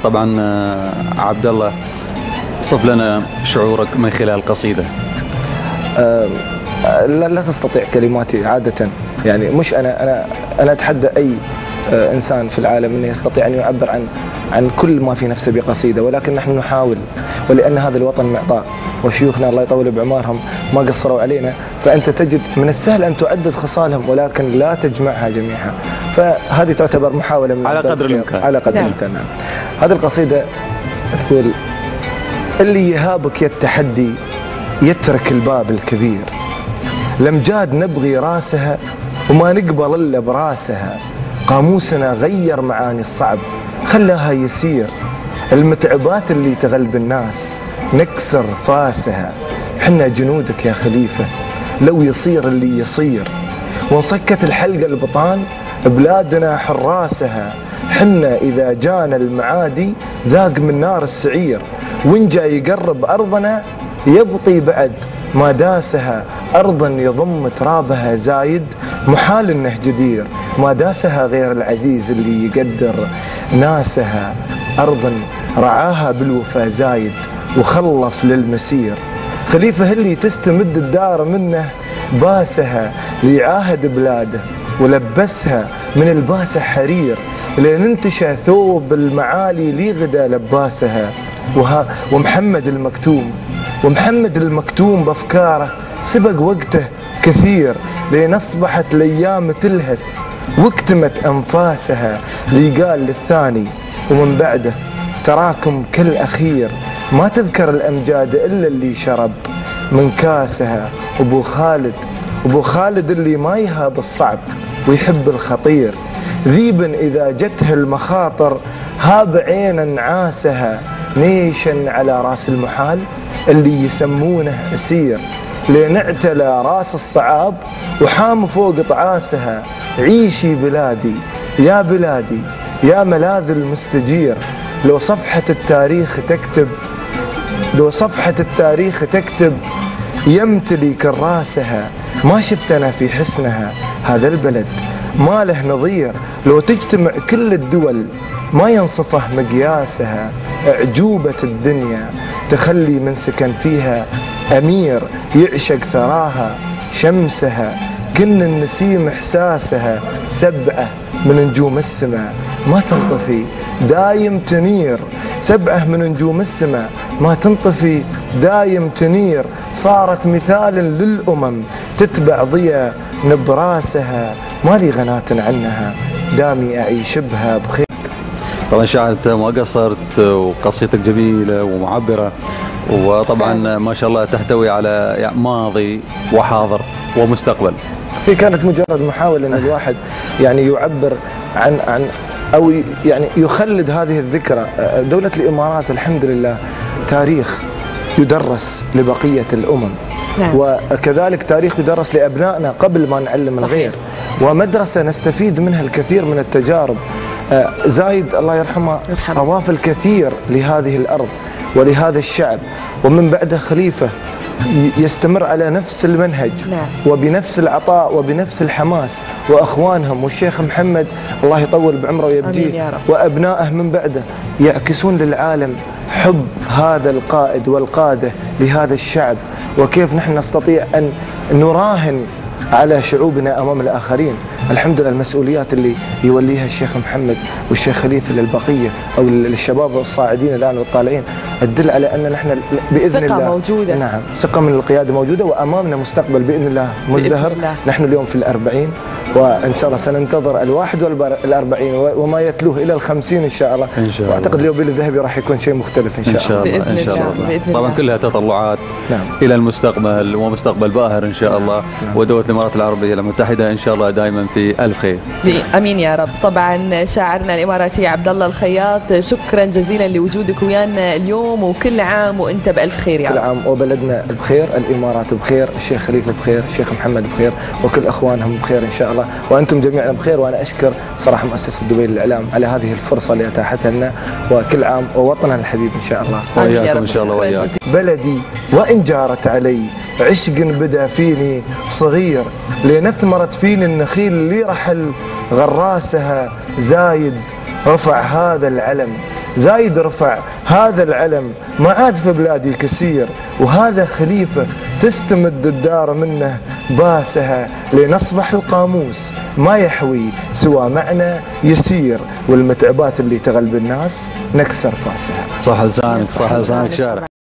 طبعا عبد الله، صف لنا شعورك من خلال القصيدة. لا تستطيع كلماتي عادة، يعني مش أنا أتحدى أي إنسان في العالم أنه يستطيع أن يعبر عن كل ما في نفسه بقصيدة، ولكن نحن نحاول، ولأن هذا الوطن معطاء وشيوخنا الله يطول بعمارهم ما قصروا علينا، فأنت تجد من السهل أن تعدد خصالهم ولكن لا تجمعها جميعها، فهذه تعتبر محاولة من على قدر الإمكان. على قدر الإمكان. نعم. هذه القصيدة تقول: اللي يهابك يا التحدي يترك الباب الكبير، الأمجاد نبغي راسها وما نقبل إلا براسها، قاموسنا غير معاني الصعب خلاها يسير، المتعبات اللي تغلب الناس نكسر فاسها، حنا جنودك يا خليفة لو يصير اللي يصير، ونسكت الحلقة البطان بلادنا حراسها، حنا إذا جانا المعادي ذاق من نار السعير، وإن جا يقرب أرضنا يبطي بعد ما داسها، أرضا يضم ترابها زايد محال إنه جدير، ما داسها غير العزيز اللي يقدر ناسها، أرضا رعاها بالوفا زايد وخلف للمسير، خليفة اللي تستمد الدار منه باسها، ليعاهد بلاده ولبسها من الباسة حرير، لين انتشى ثوب المعالي لي غدا لباسها، ومحمد المكتوم بأفكاره سبق وقته كثير، لين أصبحت الأيام تلهث واكتمت أنفاسها، لي قال للثاني ومن بعده تراكم كل أخير، ما تذكر الأمجاد إلا اللي شرب من كاسها، أبو خالد اللي ما يهاب الصعب ويحب الخطير، ذيبا إذا جته المخاطر هاب عينا عاسها، نيشا على راس المحال اللي يسمونه أسير، لين اعتلى راس الصعاب وحام فوق طعاسها، عيشي بلادي يا ملاذ المستجير، لو صفحة التاريخ تكتب يمتلي كراسها، ما شفت أنا في حسنها هذا البلد ما له نظير، لو تجتمع كل الدول ما ينصفه مقياسها، أعجوبة الدنيا تخلي من سكن فيها أمير، يعشق ثراها شمسها كن النسيم إحساسها، سبعة من نجوم السماء ما تنطفي دايم تنير، سبعة من نجوم السماء ما تنطفي دايم تنير، صارت مثال للأمم تتبع ضياء نبراسها، ما لي غناة عنها دامي أعيش بها بخير. طبعا شاعرت ما قصرت، وقصيدتك جميلة ومعبرة، وطبعا ما شاء الله تحتوي على ماضي وحاضر ومستقبل. هي كانت مجرد محاولة أن الواحد يعني يعبر عن أو يعني يخلد هذه الذكرى. دولة الإمارات الحمد لله تاريخ يدرس لبقية الأمم، وكذلك تاريخ يدرس لأبنائنا قبل ما نعلم الغير، ومدرسة نستفيد منها الكثير من التجارب. زايد الله يرحمه أضاف الكثير لهذه الأرض ولهذا الشعب، ومن بعده خليفة يستمر على نفس المنهج وبنفس العطاء وبنفس الحماس، وأخوانهم والشيخ محمد الله يطول بعمره ويبجيه وأبنائه من بعده يعكسون للعالم حب هذا القائد والقادة لهذا الشعب، وكيف نحن نستطيع أن نراهن على شعوبنا أمام الآخرين. الحمد لله المسؤوليات اللي يوليها الشيخ محمد والشيخ خليفة للبقية أو للشباب الصاعدين الآن والطالعين تدل على أن نحن بإذن الله موجودة. نعم، ثقة من القيادة موجودة، وأمامنا مستقبل بإذن الله مزدهر. نحن اليوم في 40 وإن شاء الله سننتظر 41 وما يتلوه إلى 50 إن شاء الله. وأعتقد اليوبيل الذهبي راح يكون شيء مختلف إن شاء الله. إن شاء الله. طبعا كلها تطلعات إلى المستقبل ومستقبل باهر إن شاء الله. ودولة الإمارات العربية المتحدة إن شاء الله دائما في ألف خير. امين يا رب. طبعا شاعرنا الاماراتي عبد الله الخياط، شكرا جزيلا لوجودك ويانا اليوم، وكل عام وانت بالف خير يا رب. كل عام وبلدنا بخير، الامارات بخير، الشيخ خليفه بخير، الشيخ محمد بخير، وكل اخوانهم بخير ان شاء الله، وانتم جميعا بخير. وانا اشكر صراحه مؤسسه دبي للاعلام على هذه الفرصه اللي اتاحتها لنا، وكل عام ووطننا الحبيب ان شاء الله. وياكم ان شاء الله. وياك بلدي وان جارت علي عشق بدا فيني صغير، لين اثمرت فيني النخيل اللي رحل غراسها زايد، رفع هذا العلم زايد رفع هذا العلم ما عاد في بلادي كثير، وهذا خليفة تستمد الدار منه باسها، لنصبح القاموس ما يحوي سوى معنى يسير، والمتعبات اللي تغلب الناس نكسر فاسها. صح لسانك، صح لسانك شارع.